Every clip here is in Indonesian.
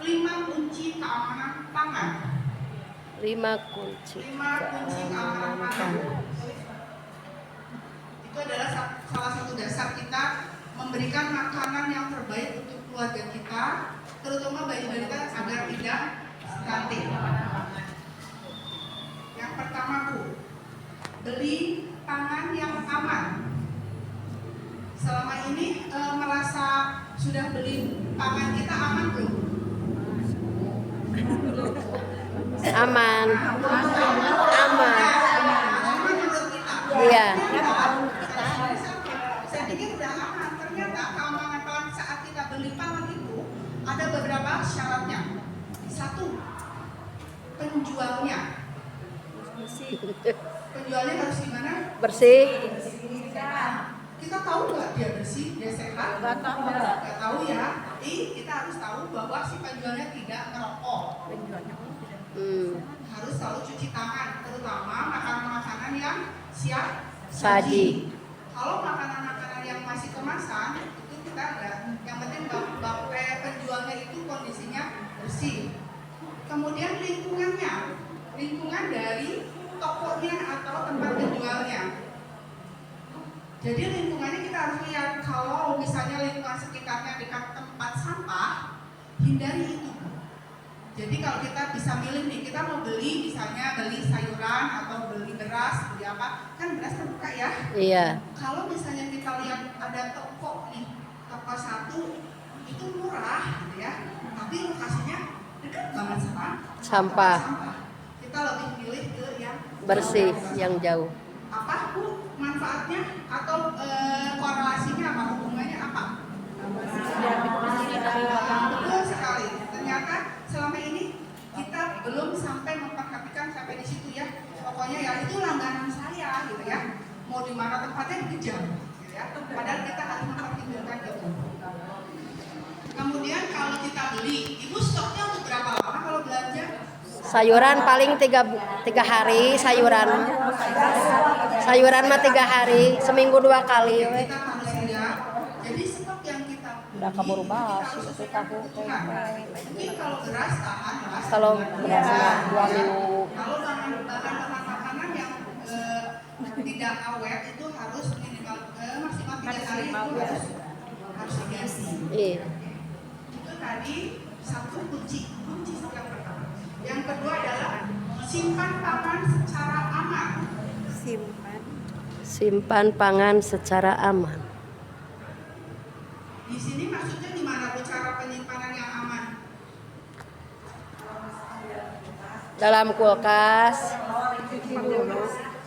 5 kunci keamanan pangan. 5 kunci keamanan pangan. Itu adalah salah satu dasar kita memberikan makanan yang terbaik untuk keluarga kita, terutama bayi balita agar tidak stunting. Yang pertama, Bu, beli pangan yang aman. Selama ini merasa sudah beli pangan kita aman belum? Aman. Aman. Menurut kita. Iya. Saya pikir udah aman. Ternyata keamanan pangan saat kita beli pangan itu ada beberapa syaratnya. 1, penjualnya. Penjualnya harus gimana? Bersih. Kita tahu nggak dia bersih, dia sehat? Nggak tahu ya. Tapi kita harus tahu bahwa si penjualnya tidak merokok. Harus selalu cuci tangan, terutama makanan-makanan yang siap saji. Kalau makanan-makanan yang masih kemasan itu kita enggak. Yang penting penjualnya itu kondisinya bersih. Kemudian lingkungan dari tokonya atau tempat penjualnya. Jadi lingkungannya kita harus lihat. Kalau misalnya lingkungan sekitarnya dekat tempat sampah, hindari itu. Jadi kalau kita bisa milih nih, kita mau beli misalnya beli sayuran atau beli beras, beli apa, kan beras terbuka ya. Iya. Kalau misalnya kita lihat ada toko nih, toko satu itu murah gitu ya, tapi lokasinya dekat banget sama sampah. Kita lebih milih ke yang Bersih, jauh. yang jauh. Apa Bu manfaatnya atau korelasinya apa, hubungannya apa? Betul sekali. Ternyata selama ini kita belum sampai memperhatikan sampai di situ ya. Pokoknya ya itu langganan saya gitu ya. Mau di mana tempatnya dikejar gitu ya. Padahal kita harus memperhitungkan itu. Kemudian kalau kita beli, Ibu stoknya untuk berapa lama kalau belanja? Sayuran paling 3 hari sayuran. Sayuran mah 3 hari, seminggu 2 kali. Kita harus lihat. Jadi stok yang kita udah kabur basi itu tahu mungkin kalau beras tahan mas. Kalau beras 2 minggu. Kalau bahan makanan yang tidak awet itu harus minimal maksimal 3 hari itu harus diganti. Iya. Itu tadi satu kunci yang pertama. Yang kedua adalah simpan pangan secara aman. Simpan pangan secara aman. Di sini maksudnya gimana Bu cara penyimpanan yang aman? Dalam kulkas.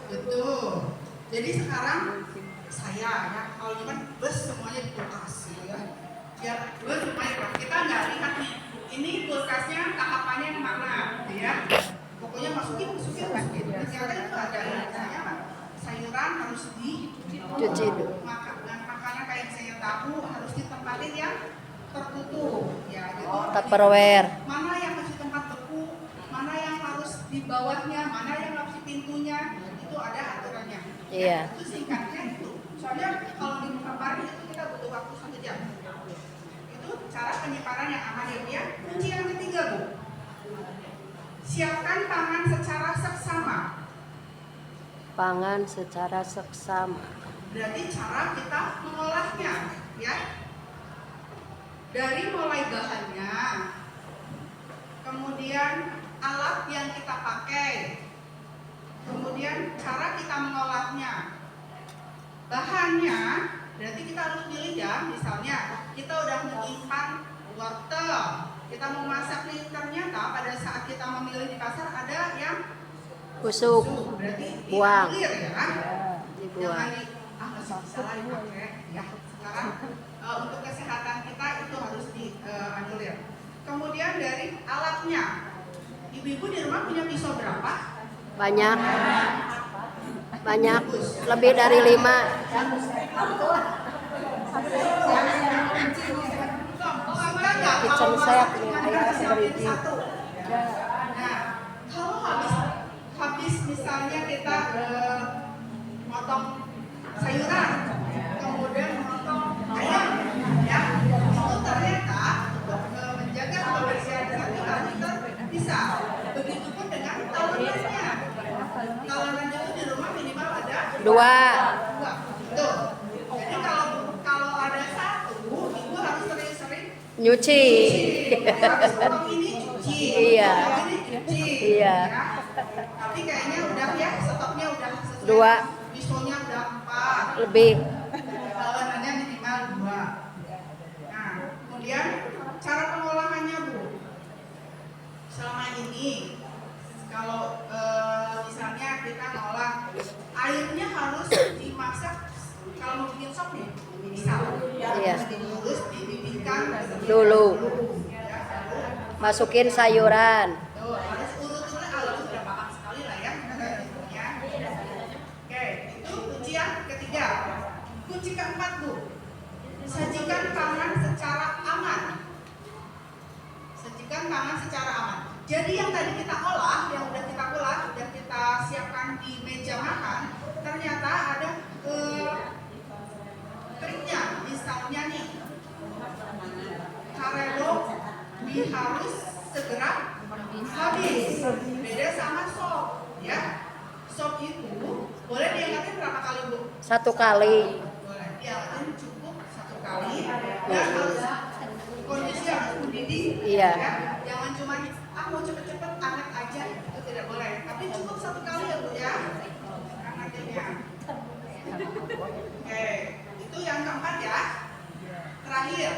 Betul. Jadi sekarang saya ya kalau kan bus semuanya di kulkas gitu ya. Biar bus supaya kita nggak lihat nih ini kulkasnya tahapannya kemana gitu ya. Pokoknya masukin. Ternyata itu ada misalnya sayuran harus Cuci dulu. makanan kayak saya tahu harus ditempatin yang tertutup ya gitu. Tupperware. Mana yang masih tempat beku, mana yang harus di bawahnya, mana yang harus di pintunya, itu ada aturannya. Iya. Itu singkatnya itu. Soalnya kalau di paparan itu kita butuh waktu 1 jam. Itu cara penyimpanan yang aman ya. Kunci yang ketiga Bu. Siapkan pangan secara seksama. Pangan secara seksama. Berarti cara kita mengolahnya ya. Dari mulai bahannya, kemudian alat yang kita pakai, kemudian cara kita mengolahnya. Bahannya, berarti kita harus pilih ya. Misalnya kita udah menyimpan wortel, kita mau masak nih, ternyata pada saat kita memilih di pasar ada yang Busuk. berarti Buang. dianulir ya. Dibuang. Jangan masih bisa lah dipakai ya. Sekarang untuk kesehatan kita itu harus dianulir. Kemudian dari alatnya, ibu-ibu di rumah punya pisau berapa? Banyak. Lebih dari 5. Kitchen set nih, ayah seperti. Nah, kalau habis misalnya kita motong sayuran, kemudian motong ayam, ya, itu ternyata untuk menjaga kebersihan Dua. Dua. Tuh. Jadi kalau ada satu, ibu harus sering-sering Nyuci. habis potong ini cuci. Iya. Potong ini cuci. Iya. Ya. Tapi kayaknya udah ya, stoknya udah sesuai. Dua. Pisaunya udah 4. Lebih. Bawanannya minimal 2. Nah, kemudian cara pengolahannya Bu. Selama ini kalau misalnya kita ngolah, airnya harus dimasak. Kalau mau bikin sop nih, misal Iya. harus dipipihkan Dulu. ya, Masukin sayuran. tuh, harus urut soalnya alat sudah paham sekali lah ya. Oke, itu kunci yang ketiga. Kunci keempat Bu, sajikan pangan secara aman. Sajikan pangan secara aman. Jadi yang tadi kita olah, udah kita siapkan di meja makan, ternyata ada triknya. Misalnya nih, karelo harus segera habis. Beda sama sop, ya. Sop itu boleh diangkatin berapa kali Bu? 1 kali. Boleh diangkatin cukup 1 kali dan harus kondisi harus mendidih. Iya. Ya. Jangan cuma mau cepet-cepet angkat aja, itu tidak boleh. Tapi cukup 1 kali ya Bu ya. Angkatinnya. Oke, itu yang keempat ya. Terakhir,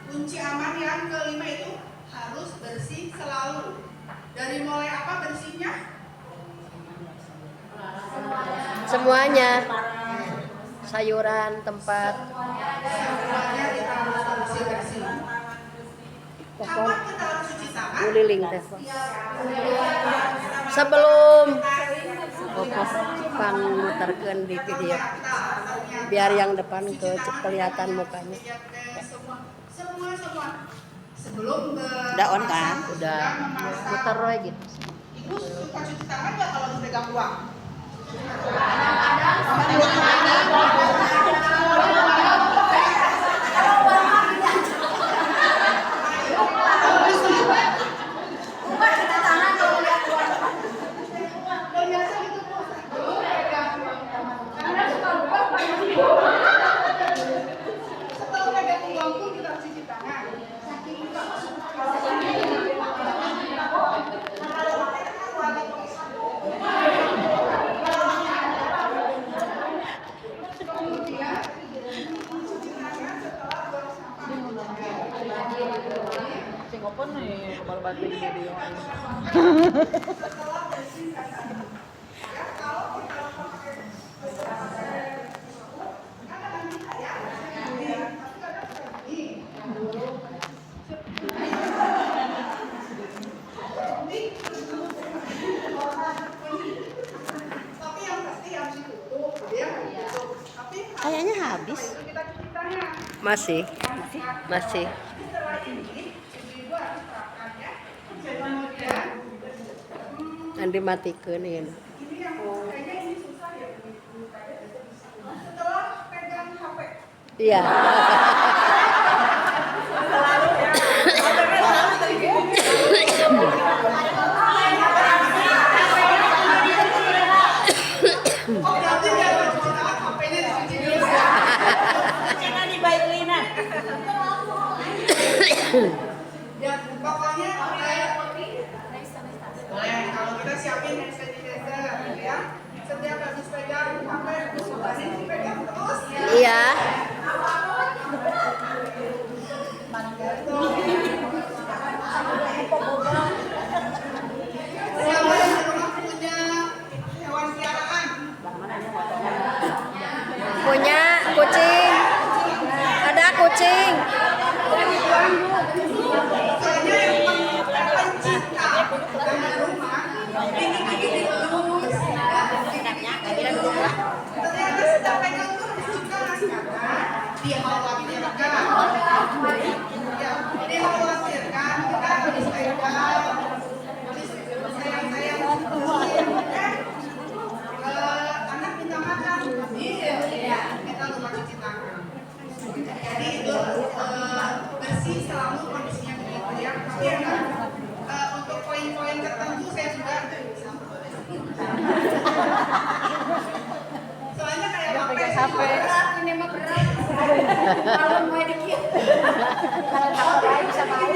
kunci aman yang kelima itu harus bersih selalu. Dari mulai apa bersihnya? Semuanya. Sayuran, tempat. Semuanya kita harus bersih-bersih. Kapan kita harus cuci tangan? Uliling teh. Sebelum pang muterkeun di video. Biar yang depan ke kelihatan mukanya. Semua. Sebelum Udah on kan? Udah muter roy gitu. Ibu suka cuci tangan nggak kalau harus pegang uang? Setelah pegang uang pun kita harus cuci tangan. Saking nggak masuk Sing open nih, kepala batik video. Tapi yang pasti harus ditutup, ya. Tapi Kayaknya habis. kita cuci tangan. Masih. Masih. Setelah ini, ibu-ibu harus terapkan ya. Kemudian, Nanti matikan ini. ini yang kayaknya ini susah ya. Setelah pegang HP, Iya. oh berarti biar cuci tangan HP-nya dicuci dulu. Jangan dibaik Lina. Ya, pokoknya boleh kalau kita siapin hand sanitizer ya. Setiap habis pegang HP, usahain dipegang terus. Iya. Siapa yang di rumah punya hewan piaraan? Punya kucing. Ada kucing. Kayaknya yang pencinta dengan rumah ini dielus. Ternyata sedang pegang tuh diciptakan karena dikhawatirkan. Ya, dikhawatirkan kita habis pegang Kalau mau dikit. Kalau tahu bisa main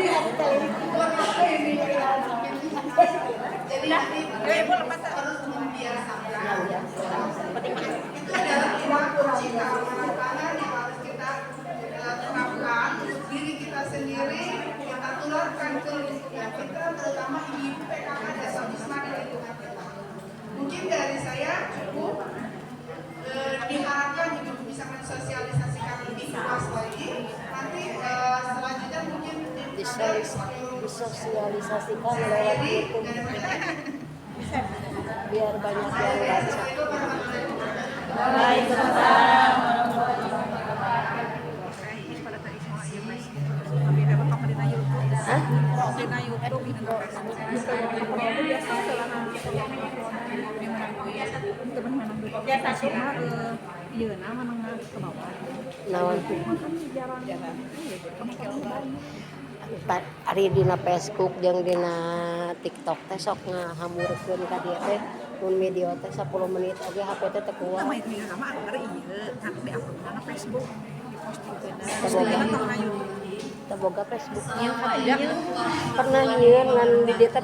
Jadi nanti harus membiasakan. Itu adalah 5 kunci keamanan pangan yang harus kita terapkan untuk diri kita sendiri, kita tularkan ke lingkungan kita, terutama ibu PKK Desa Wisma di lingkungan kita. Mungkin dari saya cukup. Diharapkan juga bisa mensosialisasikan lebih luas lagi. Nanti selanjutnya mungkin disosialisasikan lewat YouTube biar banyak yang baca. Naon ari dina Facebook jeung dina TikTok teh sok ngahamurkeun ka dieu teh mun video teh 10 menit oge HP teh teu kuat. Boga Facebook pernah nyieun ngan di dieu teh